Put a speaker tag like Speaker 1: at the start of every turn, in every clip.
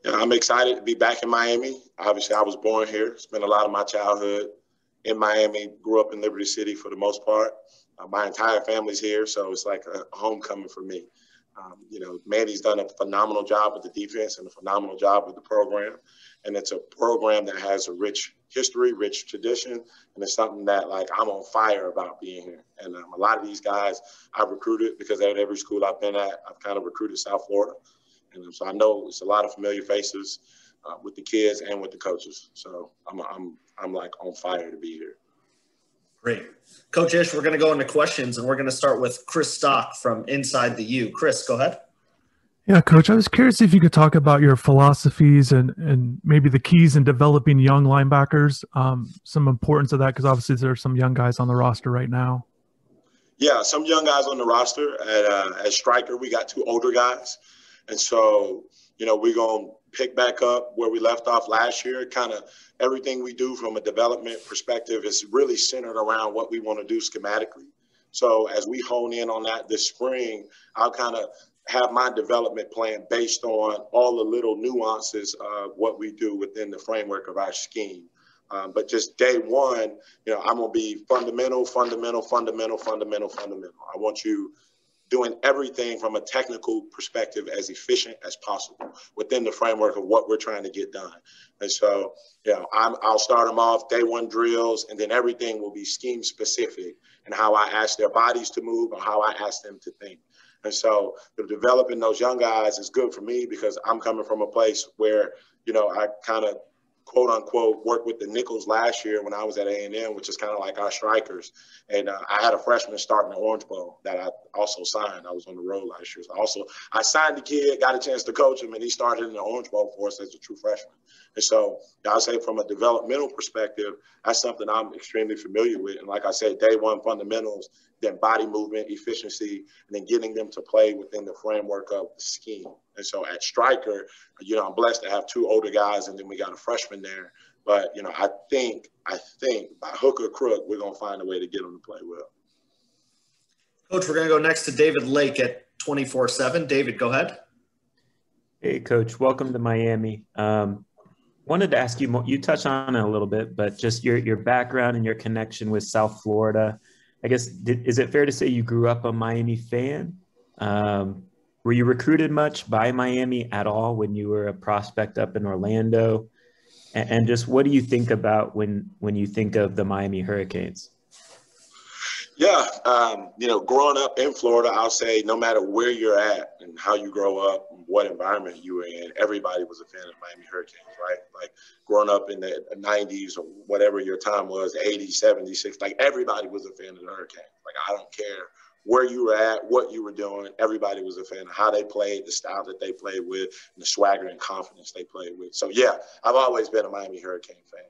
Speaker 1: I'm excited to be back in Miami. Obviously, I was born here, spent a lot of my childhood in Miami, grew up in Liberty City for the most part. My entire family's here, so it's like a homecoming for me. Manny's done a phenomenal job with the defense and a phenomenal job with the program. And it's a program that has a rich history, rich tradition, and it's something that, like, I'm on fire about being here. And a lot of these guys I've recruited because at every school I've been at, I've kind of recruited South Florida. And so I know it's a lot of familiar faces with the kids and with the coaches. So I'm like on fire to be here.
Speaker 2: Great. Coach Ish, we're going to go into questions, and we're going to start with Chris Stock from InsideTheU. Chris, go ahead.
Speaker 3: Yeah, Coach, I was curious if you could talk about your philosophies and maybe the keys in developing young linebackers, some importance of that, because obviously there are some young guys on the roster right now.
Speaker 1: Yeah, some young guys on the roster. At striker, we got 2 older guys. And so, we're going to pick back up where we left off last year. Kind of everything we do from a development perspective is really centered around what we want to do schematically. So as we hone in on that this spring, I'll kind of have my development plan based on all the little nuances of what we do within the framework of our scheme. But just day one, I'm going to be fundamental. I want you doing everything from a technical perspective as efficient as possible within the framework of what we're trying to get done. And so, I'll start them off day one drills, and then everything will be scheme specific and how I ask their bodies to move or how I ask them to think. And so developing those young guys is good for me because I'm coming from a place where, I kind of quote unquote worked with the nickels last year when I was at A&M, which is kind of like our strikers. And I had a freshman starting the Orange Bowl that I also signed. I was on the road last year. So I signed the kid, got a chance to coach him, and he started in the Orange Bowl for us as a true freshman. And so I'll say from a developmental perspective, that's something I'm extremely familiar with. And like I said, day one fundamentals, then body movement, efficiency, and then getting them to play within the framework of the scheme. And so at striker, I'm blessed to have 2 older guys, and then we got a freshman there. But, I think by hook or crook, we're going to find a way to get them to play well.
Speaker 2: Coach, we're going to go next to David Lake at 24/7. David, go ahead.
Speaker 4: Hey, Coach. Welcome to Miami. Wanted to ask you more. You touched on it a little bit, but just your background and your connection with South Florida. I guess, is it fair to say you grew up a Miami fan? Were you recruited much by Miami at all when you were a prospect up in Orlando? And just what do you think about when you think of the Miami Hurricanes?
Speaker 1: Yeah, growing up in Florida, I'll say no matter where you're at and how you grow up, what environment you were in, everybody was a fan of the Miami Hurricanes, right? Like growing up in the 90s or whatever your time was, 80s, 70s, 60s, like everybody was a fan of the Hurricanes. Like I don't care where you were at, what you were doing, everybody was a fan of how they played, the style that they played with, and the swagger and confidence they played with. So, yeah, I've always been a Miami Hurricane fan.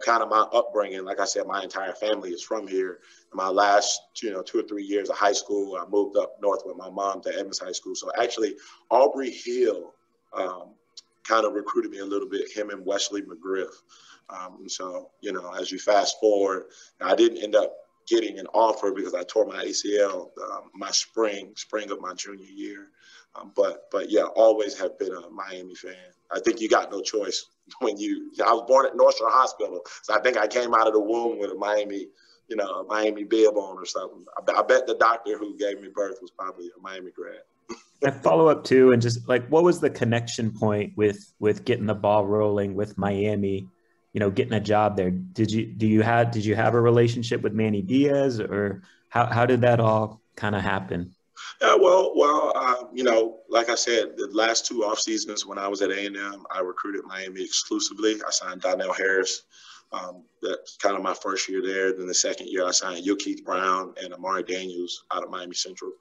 Speaker 1: Kind of my upbringing, like I said, my entire family is from here. In my last, 2 or 3 years of high school, I moved up north with my mom to Evans High School. So actually, Aubrey Hill kind of recruited me a little bit, him and Wesley McGriff. As you fast forward, I didn't end up getting an offer because I tore my ACL my spring of my junior year. But yeah, always have been a Miami fan. I think you got no choice I was born at North Shore Hospital, so I think I came out of the womb with a Miami bib on or something. I bet the doctor who gave me birth was probably a Miami grad.
Speaker 4: I follow up too, and just like, what was the connection point with getting the ball rolling with Miami? Getting a job there. Did you have a relationship with Manny Diaz, or how did that all kind of happen?
Speaker 1: Yeah, like I said, the last 2 off seasons when I was at A&M, I recruited Miami exclusively. I signed Donnell Harris. That's kind of my first year there. Then the second year, I signed Keith Brown and Amari Daniels out of Miami Central.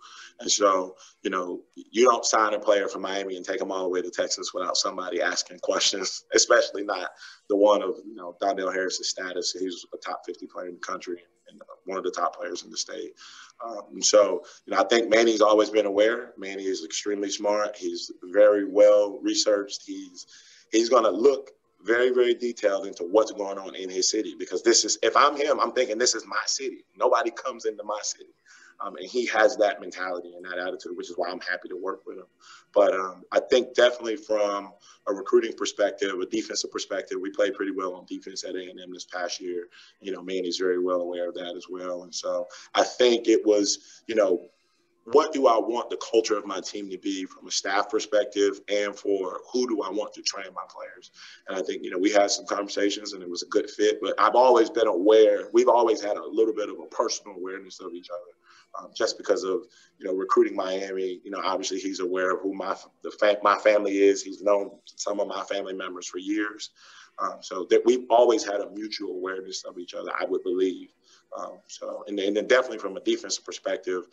Speaker 1: And so, you don't sign a player from Miami and take them all the way to Texas without somebody asking questions, especially not the one of, Donnell Harris's status. He's a top 50 player in the country and one of the top players in the state. I think Manny's always been aware. Manny is extremely smart. He's very well researched. He's going to look very, very detailed into what's going on in his city, because if I'm him, I'm thinking this is my city. Nobody comes into my city. And he has that mentality and that attitude, which is why I'm happy to work with him. But I think definitely from a recruiting perspective, a defensive perspective, we played pretty well on defense at A&M this past year. Manny's very well aware of that as well. And so I think it was, what do I want the culture of my team to be from a staff perspective, and for who do I want to train my players? And I think, we had some conversations and it was a good fit, but I've always been aware. We've always had a little bit of a personal awareness of each other, just because of, recruiting Miami. Obviously he's aware of who my family is. He's known some of my family members for years. So that we've always had a mutual awareness of each other, I would believe. And then definitely from a defensive perspective,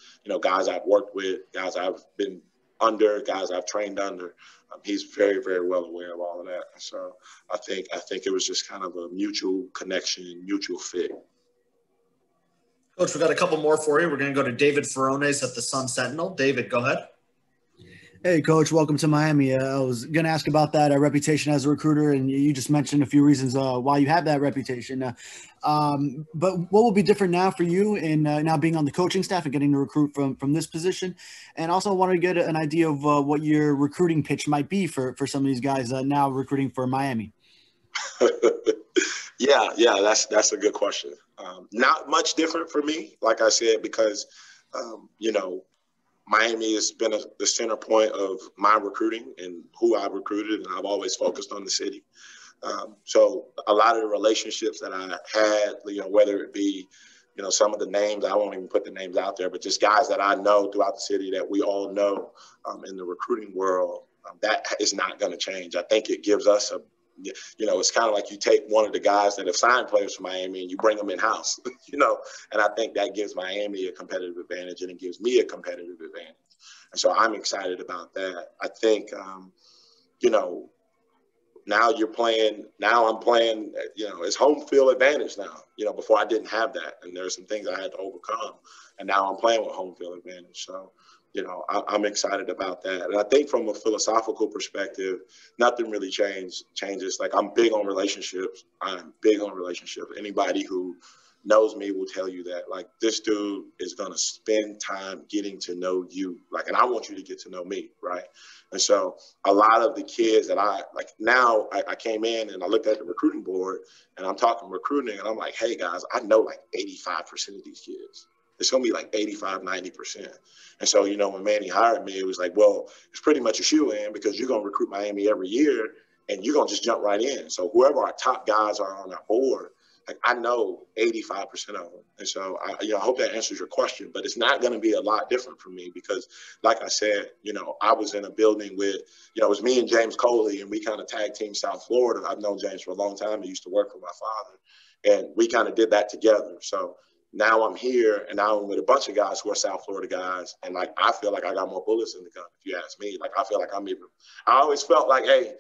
Speaker 1: guys I've worked with, guys I've been under, guys I've trained under, he's very, very well aware of all of that. And so I think it was just kind of a mutual connection, mutual fit.
Speaker 2: Coach, we've got a couple more for you. We're going to go to David Ferrones at the Sun Sentinel. David, go ahead.
Speaker 5: Hey, Coach, welcome to Miami. I was going to ask about that reputation as a recruiter, and you just mentioned a few reasons why you have that reputation. But what will be different now for you in now being on the coaching staff and getting to recruit from this position? And also want to get an idea of what your recruiting pitch might be for some of these guys now recruiting for Miami.
Speaker 1: Yeah, that's a good question. Not much different for me, like I said, because, Miami has been the center point of my recruiting and who I've recruited, and I've always focused on the city. So a lot of the relationships that I had, whether it be, some of the names, I won't even put the names out there, but just guys that I know throughout the city that we all know in the recruiting world, that is not going to change. I think it gives us it's kind of like you take one of the guys that have signed players for Miami and you bring them in-house, and I think that gives Miami a competitive advantage, and it gives me a competitive advantage. And so I'm excited about that. I think, now I'm playing, it's home field advantage now. Before I didn't have that, and there's some things I had to overcome, and now I'm playing with home field advantage. So, I'm excited about that. And I think from a philosophical perspective, nothing really changes. Like, I'm big on relationships. Anybody who knows me will tell you that. Like, this dude is going to spend time getting to know you. Like, and I want you to get to know me, right? And so a lot of the kids that I came in and I looked at the recruiting board and I'm talking recruiting and I'm like, hey, guys, I know like 85% of these kids. It's going to be like 85, 90%. And so, when Manny hired me, it was like, well, it's pretty much a shoe-in because you're going to recruit Miami every year and you're going to just jump right in. So whoever our top guys are on our board, like, I know 85% of them. And so, I hope that answers your question. But it's not going to be a lot different for me because, like I said, I was in a building with, it was me and James Coley, and we kind of tag team South Florida. I've known James for a long time. He used to work for my father. And we kind of did that together. So now I'm here, and now I'm with a bunch of guys who are South Florida guys. And, like, I feel like I got more bullets in the gun, if you ask me. Like, I feel like I always felt like, hey,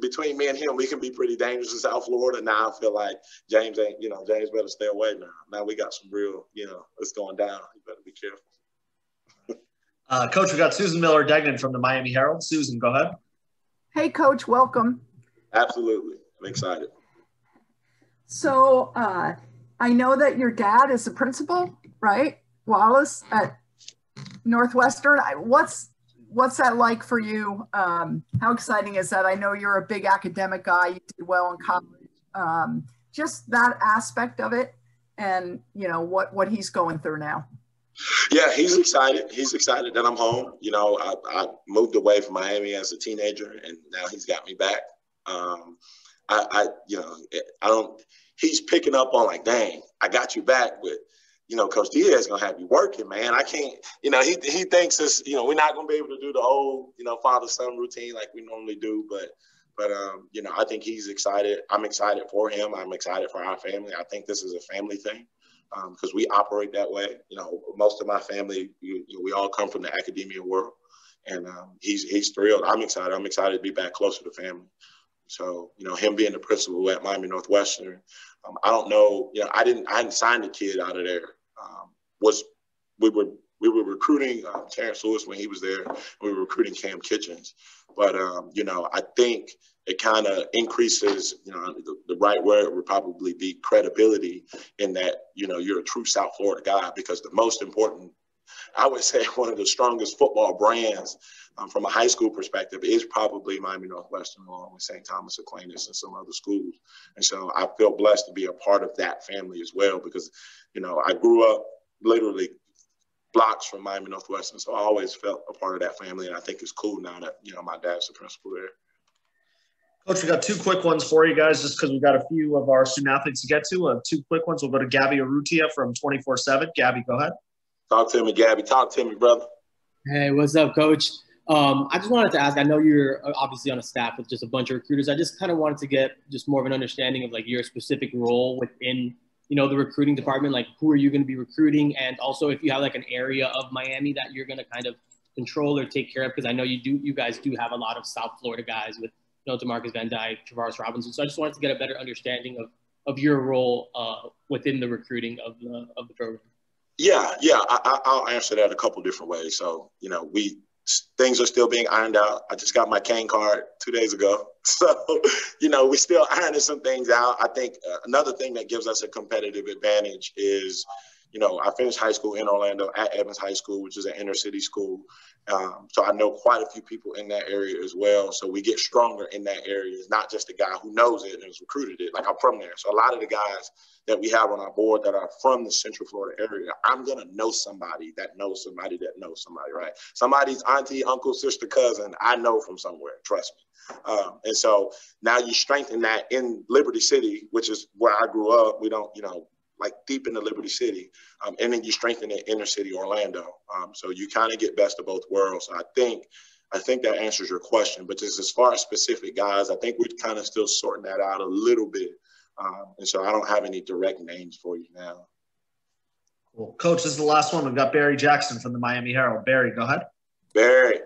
Speaker 1: between me and him, we can be pretty dangerous in South Florida. Now I feel like James better stay away now. Now we got some real, it's going down. You better be careful.
Speaker 2: Coach, we got Susan Miller-Degnan from the Miami Herald. Susan, go ahead.
Speaker 6: Hey, Coach, welcome.
Speaker 1: Absolutely. I'm excited.
Speaker 6: So I know that your dad is a principal, right? Wallace at Northwestern. What's that like for you? How exciting is that? I know you're a big academic guy. You did well in college. Just that aspect of it and, what he's going through now.
Speaker 1: Yeah, he's excited. He's excited that I'm home. I moved away from Miami as a teenager, and now he's got me back. He's picking up on like, dang, I got you back, but Coach Diaz is going to have you working, man. I can't, he thinks it's, we're not going to be able to do the whole, father-son routine like we normally do. But I think he's excited. I'm excited for him. I'm excited for our family. I think this is a family thing because we operate that way. Most of my family, we all come from the academia world. And he's thrilled. I'm excited. I'm excited to be back closer to family. So, him being the principal at Miami Northwestern, I don't know, I hadn't signed the kid out of there. We were recruiting Terrence Lewis when he was there. We were recruiting Cam Kitchens. But, I think it kind of increases, the right word would probably be credibility in that, you're a true South Florida guy, because the most important I would say one of the strongest football brands from a high school perspective is probably Miami Northwestern, along with St. Thomas Aquinas and some other schools. And so I feel blessed to be a part of that family as well, because, you know, I grew up literally blocks from Miami Northwestern. So I always felt a part of that family. And I think it's cool now that, you know, my dad's the principal there.
Speaker 2: Coach, we got two quick ones for you guys, just because we've got a few of our student athletes to get to. Two quick ones. We'll go to Gabby Urrutia from 24/7. Gabby, go ahead.
Speaker 1: Talk to me, Gabby. Talk to me, brother.
Speaker 7: Hey, what's up, Coach? I just wanted to ask, I know you're obviously on a staff with just a bunch of recruiters. I just kind of wanted to get just more of an understanding of like your specific role within, you know, the recruiting department. Like, who are you going to be recruiting? And also if you have like an area of Miami that you're going to kind of control or take care of, because I know you guys do have a lot of South Florida guys with, you know, DeMarcus Van Dyke, Travaris Robinson. So I just wanted to get a better understanding of your role within the recruiting of the program.
Speaker 1: Yeah. I'll answer that a couple different ways. So, you know, things are still being ironed out. I just got my cane card 2 days ago. So, you know, we're still ironing some things out. I think another thing that gives us a competitive advantage is, you know, I finished high school in Orlando at Evans High School, which is an inner city school. So I know quite a few people in that area as well. So we get stronger in that area. It's not just a guy who knows it and has recruited it. Like, I'm from there. So a lot of the guys that we have on our board that are from the Central Florida area, I'm going to know somebody that knows somebody that knows somebody, right? Somebody's auntie, uncle, sister, cousin, I know from somewhere, trust me. And so now you strengthen that in Liberty City, which is where I grew up. We don't, you know, like deep into Liberty City, and then you strengthen it inner city Orlando. So you kind of get best of both worlds. So I think that answers your question. But just as far as specific guys, I think we're kind of still sorting that out a little bit. And so I don't have any direct names for you now.
Speaker 2: Cool. Coach, this is the last one. We've got Barry Jackson from the Miami Herald. Barry, go ahead.
Speaker 1: Barry.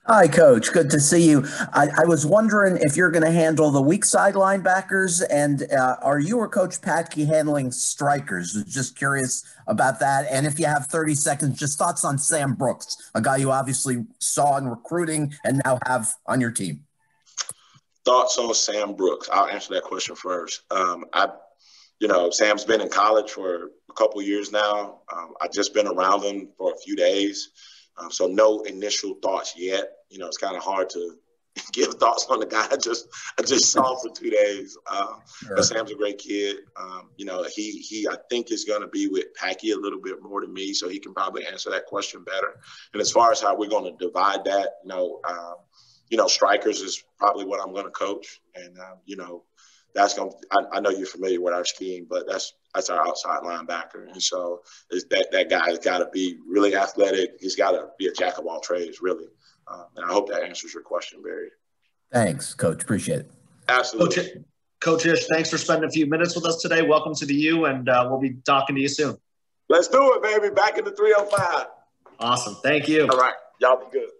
Speaker 8: Hi, Coach. Good to see you. I was wondering if you're going to handle the weak side linebackers, and are you or Coach Patke handling strikers? Just curious about that. And if you have 30 seconds, just thoughts on Sam Brooks, a guy you obviously saw in recruiting and now have on your team.
Speaker 1: Thoughts on Sam Brooks? I'll answer that question first. You know, Sam's been in college for a couple years now. I've just been around him for a few days. So no initial thoughts yet. You know, it's kind of hard to give thoughts on the guy I just saw for 2 days. Sure. But Sam's a great kid. You know, he I think is going to be with Packy a little bit more than me, so he can probably answer that question better. And as far as how we're going to divide that, you know, strikers is probably what I'm going to coach, and you know, that's going. I know you're familiar with our scheme, but that's our outside linebacker, and so that guy's got to be really athletic. He's got to be a jack of all trades, really. And I hope that answers your question, Barry.
Speaker 8: Thanks, Coach. Appreciate it.
Speaker 1: Absolutely.
Speaker 2: Coach Ish, thanks for spending a few minutes with us today. Welcome to the U, and we'll be talking to you soon.
Speaker 1: Let's do it, baby. Back in the 305.
Speaker 2: Awesome. Thank you.
Speaker 1: All right. Y'all be good.